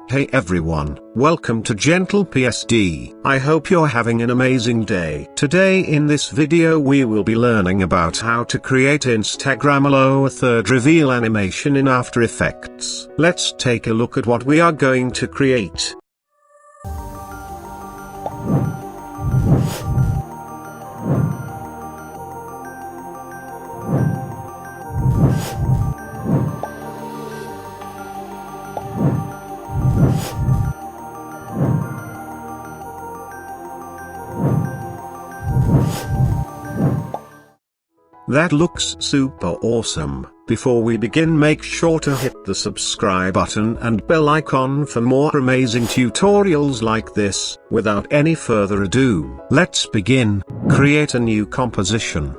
Hey everyone, welcome to gentlepsd. I hope you're having an amazing day. Today in this video we will be learning about how to create Instagram lower third reveal animation in After Effects. Let's take a look at what we are going to create. That looks super awesome. Before we begin, make sure to hit the subscribe button and bell icon for more amazing tutorials like this. Without any further ado, let's begin. Create a new composition.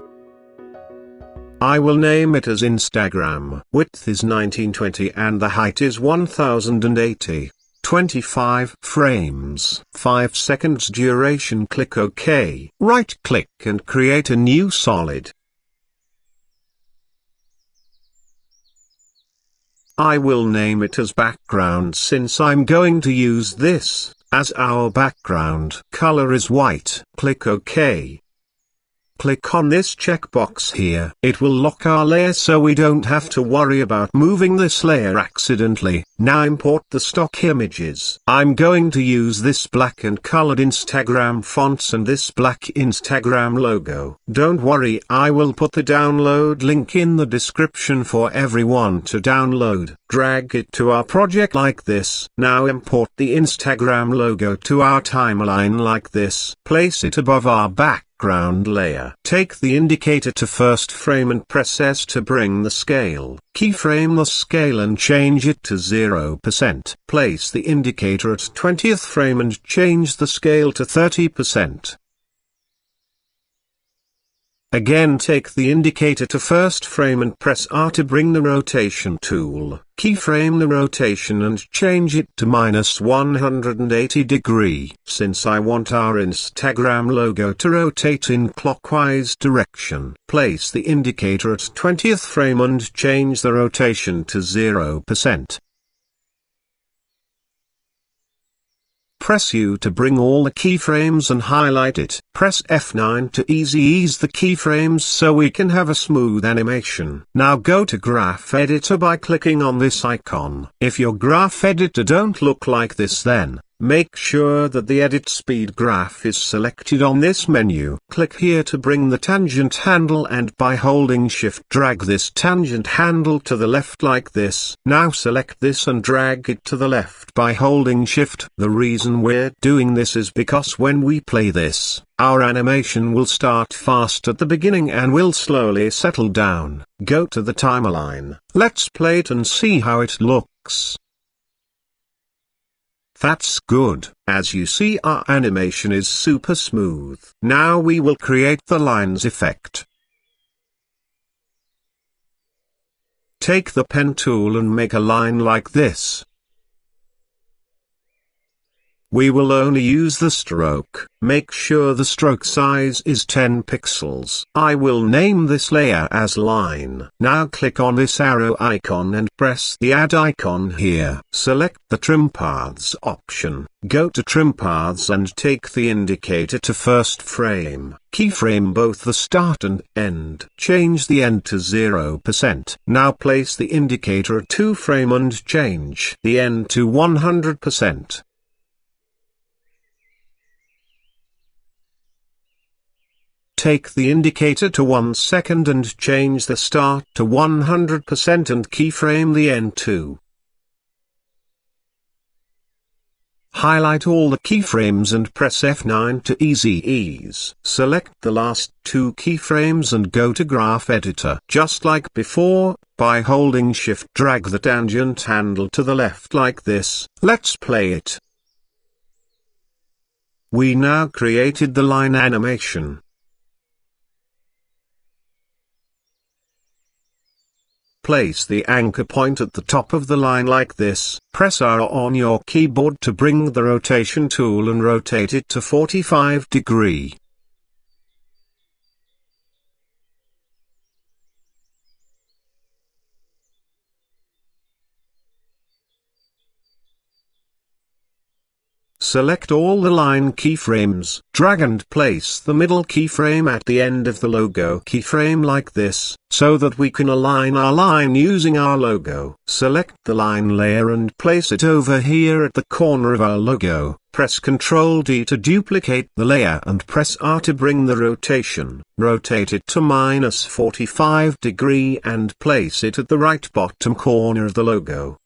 I will name it as Instagram. Width is 1920 and the height is 1080. 25 frames, 5 seconds duration. Click OK. Right click and create a new solid. I will name it as background since I'm going to use this as our background. Color is white. Click OK. Click on this checkbox here. It will lock our layer so we don't have to worry about moving this layer accidentally. Now import the stock images. I'm going to use this black and colored Instagram fonts and this black Instagram logo. Don't worry, I will put the download link in the description for everyone to download. Drag it to our project like this. Now import the Instagram logo to our timeline like this. Place it above our background layer. Take the indicator to first frame and press S to bring the scale. Keyframe the scale and change it to 0%. Place the indicator at 20th frame and change the scale to 30%. Again, take the indicator to first frame and press R to bring the rotation tool. Keyframe the rotation and change it to -180 degree. Since I want our Instagram logo to rotate in clockwise direction, place the indicator at 20th frame and change the rotation to 0%. Press U to bring all the keyframes and highlight it. Press F9 to ease the keyframes so we can have a smooth animation. Now go to Graph Editor by clicking on this icon. If your graph editor don't look like this, then make sure that the Edit Speed graph is selected on this menu. Click here to bring the tangent handle and by holding Shift drag this tangent handle to the left like this. Now select this and drag it to the left by holding Shift. The reason we're doing this is because when we play this, our animation will start fast at the beginning and will slowly settle down. Go to the timeline. Let's play it and see how it looks. That's good. As you see, our animation is super smooth. Now we will create the lines effect. Take the pen tool and make a line like this. We will only use the stroke. Make sure the stroke size is 10 pixels. I will name this layer as line. Now click on this arrow icon and press the add icon here. Select the trim paths option. Go to trim paths and take the indicator to first frame. Keyframe both the start and end. Change the end to 0%. Now place the indicator at 2 frame and change the end to 100%. Take the indicator to 1 second and change the start to 100% and keyframe the end to. Highlight all the keyframes and press F9 to ease. Select the last 2 keyframes and go to Graph Editor. Just like before, by holding Shift drag the tangent handle to the left like this. Let's play it. We now created the line animation. Place the anchor point at the top of the line like this. Press R on your keyboard to bring the rotation tool and rotate it to 45 degree. Select all the line keyframes. Drag and place the middle keyframe at the end of the logo keyframe like this, so that we can align our line using our logo. Select the line layer and place it over here at the corner of our logo. Press Ctrl D to duplicate the layer and press R to bring the rotation. Rotate it to -45 degree and place it at the right bottom corner of the logo.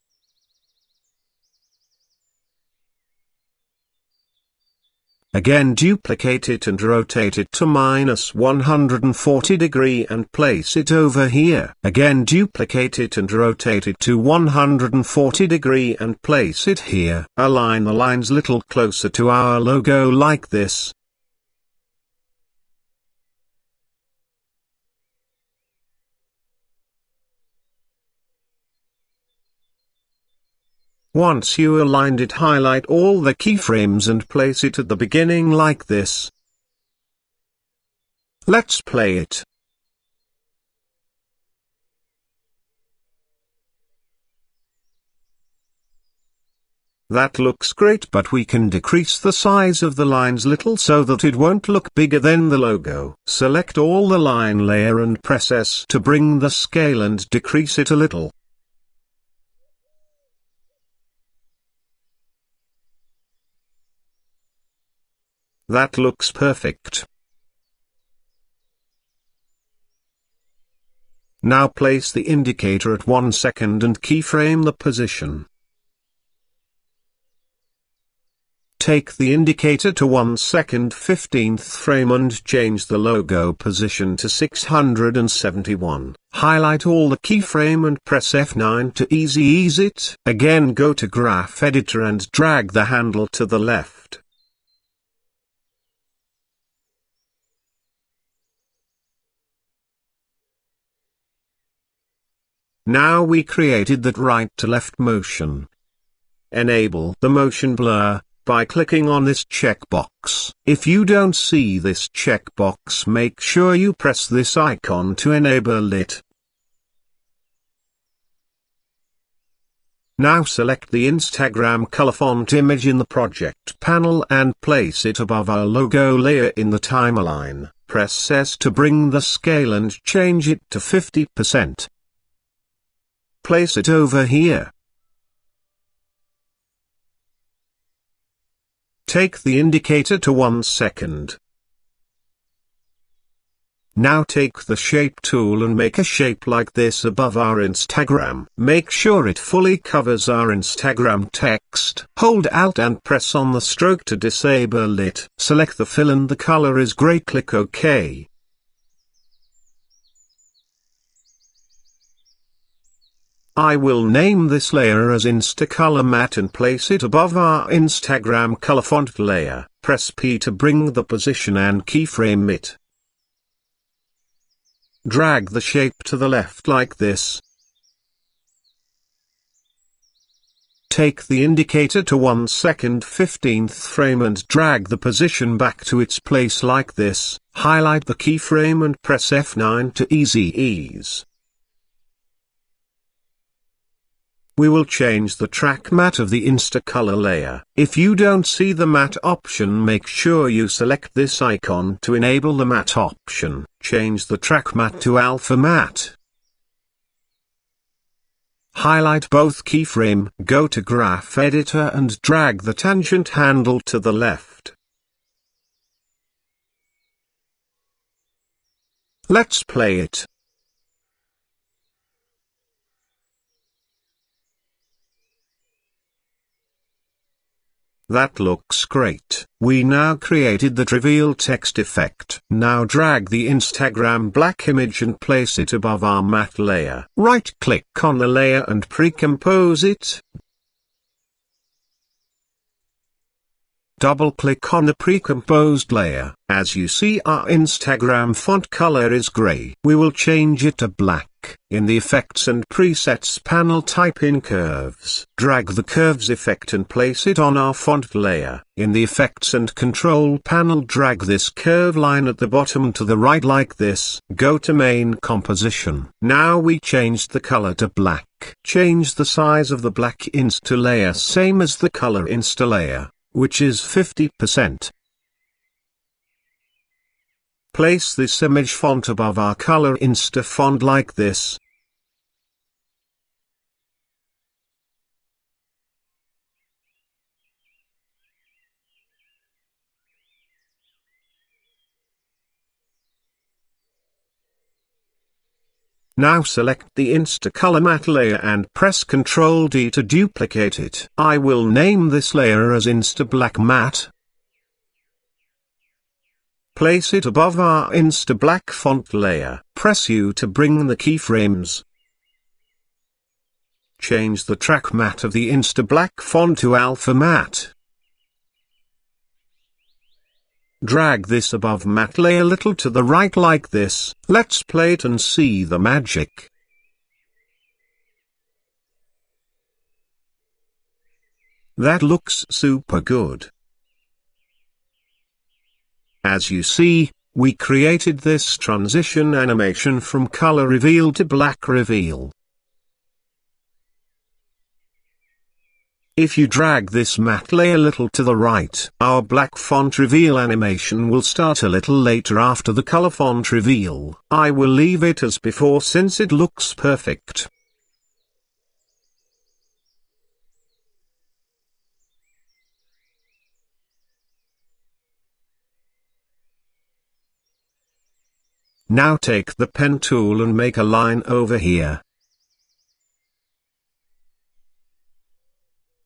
Again duplicate it and rotate it to -140 degree and place it over here. Again duplicate it and rotate it to 140 degree and place it here. Align the lines little closer to our logo like this. Once you aligned it, highlight all the keyframes and place it at the beginning like this. Let's play it. That looks great, but we can decrease the size of the lines little so that it won't look bigger than the logo. Select all the line layer and press S to bring the scale and decrease it a little. That looks perfect. Now place the indicator at 1 second and keyframe the position. Take the indicator to 1 second 15th frame and change the logo position to 671. Highlight all the keyframe and press F9 to ease it. Again go to Graph Editor and drag the handle to the left. Now we created that right to left motion. Enable the motion blur by clicking on this checkbox. If you don't see this checkbox, make sure you press this icon to enable it. Now select the Instagram color font image in the project panel and place it above our logo layer in the timeline. Press S to bring the scale and change it to 50%. Place it over here. Take the indicator to 1 second. Now take the shape tool and make a shape like this above our Instagram. Make sure it fully covers our Instagram text. Hold Alt and press on the stroke to disable it. Select the fill and the color is gray. Click OK. I will name this layer as Instacolor Matte and place it above our Instagram color font layer. Press P to bring the position and keyframe it. Drag the shape to the left like this. Take the indicator to 1 second 15th frame and drag the position back to its place like this. Highlight the keyframe and press F9 to ease. We will change the track matte of the Instacolor layer. If you don't see the matte option, make sure you select this icon to enable the matte option. Change the track matte to alpha matte. Highlight both keyframe, go to Graph Editor and drag the tangent handle to the left. Let's play it. That looks great. We now created the reveal text effect. Now drag the Instagram black image and place it above our matte layer. Right-click on the layer and pre-compose it. Double-click on the pre-composed layer. As you see, our Instagram font color is gray. We will change it to black. In the Effects and Presets panel, type in Curves. Drag the Curves effect and place it on our font layer. In the Effects and Control panel, drag this curve line at the bottom to the right like this. Go to Main Composition. Now we changed the color to black. Change the size of the black Insta layer same as the color Insta layer. which is 50%. Place this image font above our color Insta font like this. Now select the Insta color matte layer and press Ctrl D to duplicate it. I will name this layer as Insta Black Matte. Place it above our Insta Black font layer. Press U to bring the keyframes. Change the track matte of the Insta Black font to Alpha Matte. Drag this above matte layer a little to the right like this. Let's play it and see the magic. That looks super good. As you see, we created this transition animation from color reveal to black reveal. If you drag this matte layer a little to the right, our black font reveal animation will start a little later after the color font reveal. I will leave it as before since it looks perfect. Now take the pen tool and make a line over here.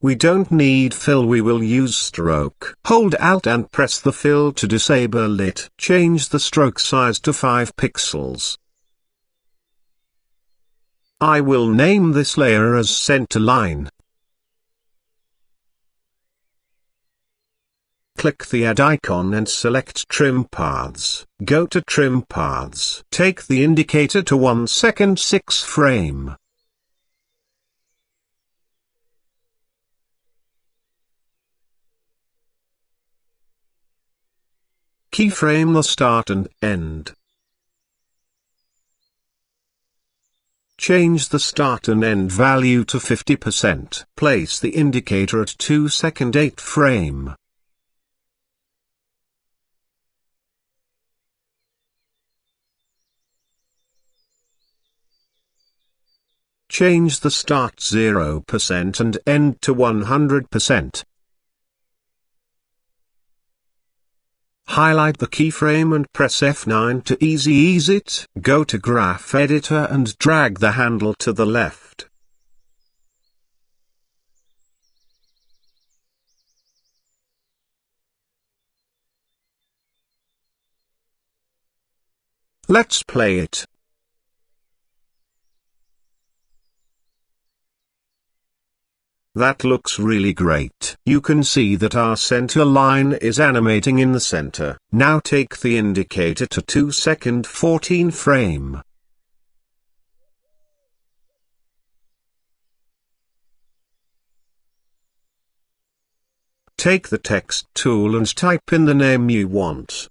We don't need fill, we will use stroke. Hold Alt and press the fill to disable it. Change the stroke size to 5 pixels. I will name this layer as centerline. Click the add icon and select trim paths. Go to trim paths. Take the indicator to 1 second 6 frame. Keyframe the start and end. Change the start and end value to 50%. Place the indicator at 2 second 8 frame. Change the start 0% and end to 100%. Highlight the keyframe and press F9 to ease it. Go to Graph Editor and drag the handle to the left. Let's play it. That looks really great. You can see that our center line is animating in the center. Now take the indicator to 2 second 14 frame. Take the text tool and type in the name you want.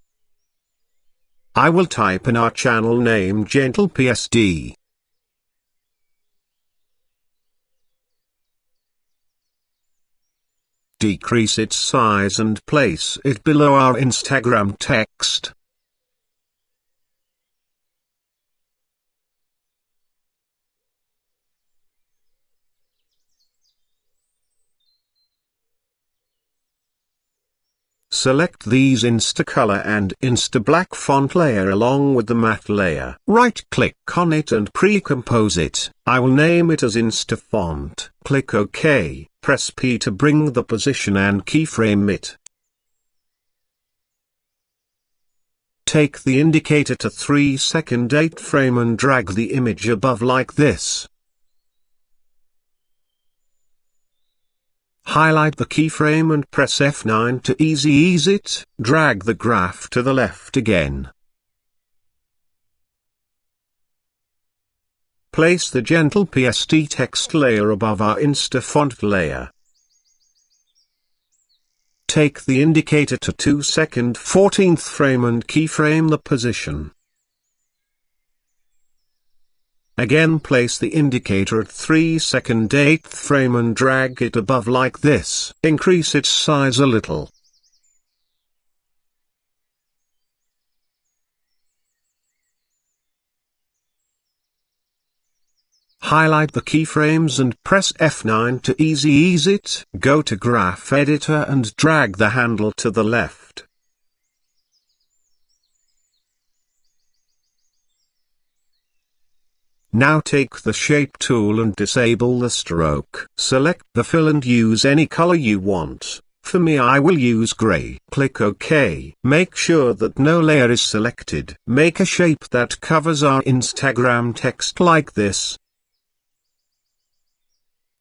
I will type in our channel name gentlepsd. Decrease its size and place it below our Instagram text. Select these Insta Color and Insta Black font layer along with the matte layer. Right-click on it and pre-compose it. I will name it as Insta Font. Click OK. Press P to bring the position and keyframe it. Take the indicator to 3 second 8 frame and drag the image above like this. Highlight the keyframe and press F9 to ease it. Drag the graph to the left again. Place the gentlepsd text layer above our Insta font layer. Take the indicator to 2 second 14th frame and keyframe the position. Again place the indicator at 3/2 8th frame and drag it above like this. Increase its size a little. Highlight the keyframes and press F9 to ease it. Go to Graph Editor and drag the handle to the left. Now take the Shape tool and disable the stroke. Select the fill and use any color you want. For me, I will use gray. Click OK. Make sure that no layer is selected. Make a shape that covers our Instagram text like this.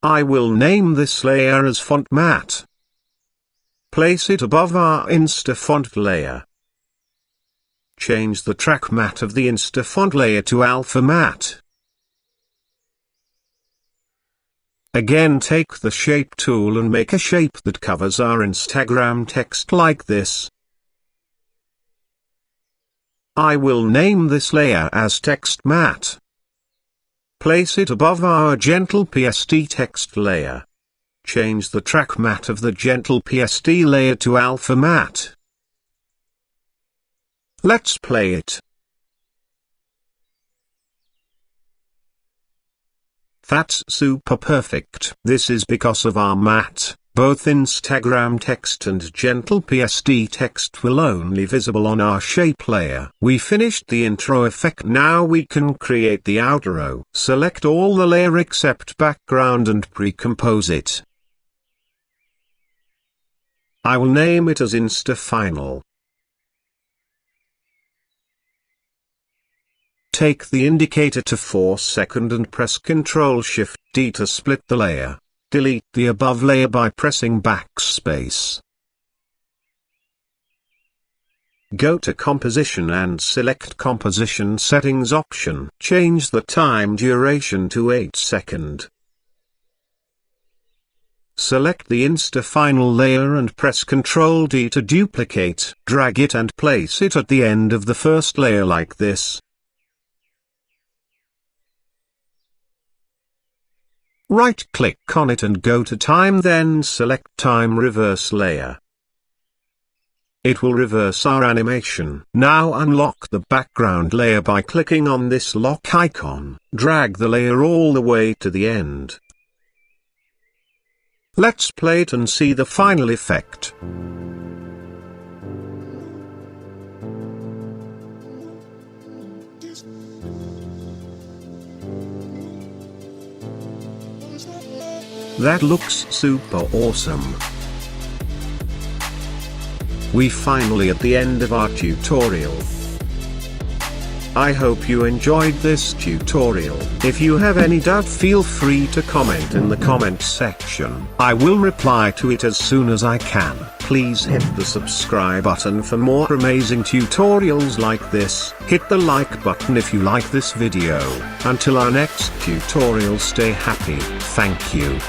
I will name this layer as Font Matte. Place it above our Insta font layer. Change the track matte of the Insta font layer to Alpha Matte. Again, take the Shape tool and make a shape that covers our Instagram text like this. I will name this layer as Text Matte. Place it above our gentlepsd text layer. Change the track matte of the gentlepsd layer to Alpha Matte. Let's play it. That's super perfect. This is because of our matte. Both Instagram text and gentlepsd text will only visible on our shape layer. We finished the intro effect. Now we can create the outro. Select all the layer except background and pre-compose it. I will name it as Insta Final. Take the indicator to 4" and press Ctrl-Shift-D to split the layer. Delete the above layer by pressing backspace. Go to Composition and select Composition Settings option. Change the time duration to 8 seconds. Select the Insta Final layer and press Ctrl-D to duplicate. Drag it and place it at the end of the first layer like this. Right-click on it and go to Time, then select Time Reverse Layer. It will reverse our animation. Now unlock the background layer by clicking on this lock icon. Drag the layer all the way to the end. Let's play it and see the final effect. That looks super awesome. We finally at the end of our tutorial. I hope you enjoyed this tutorial. If you have any doubt, feel free to comment in the comment section. I will reply to it as soon as I can. Please hit the subscribe button for more amazing tutorials like this. Hit the like button if you like this video. Until our next tutorial, stay happy. Thank you.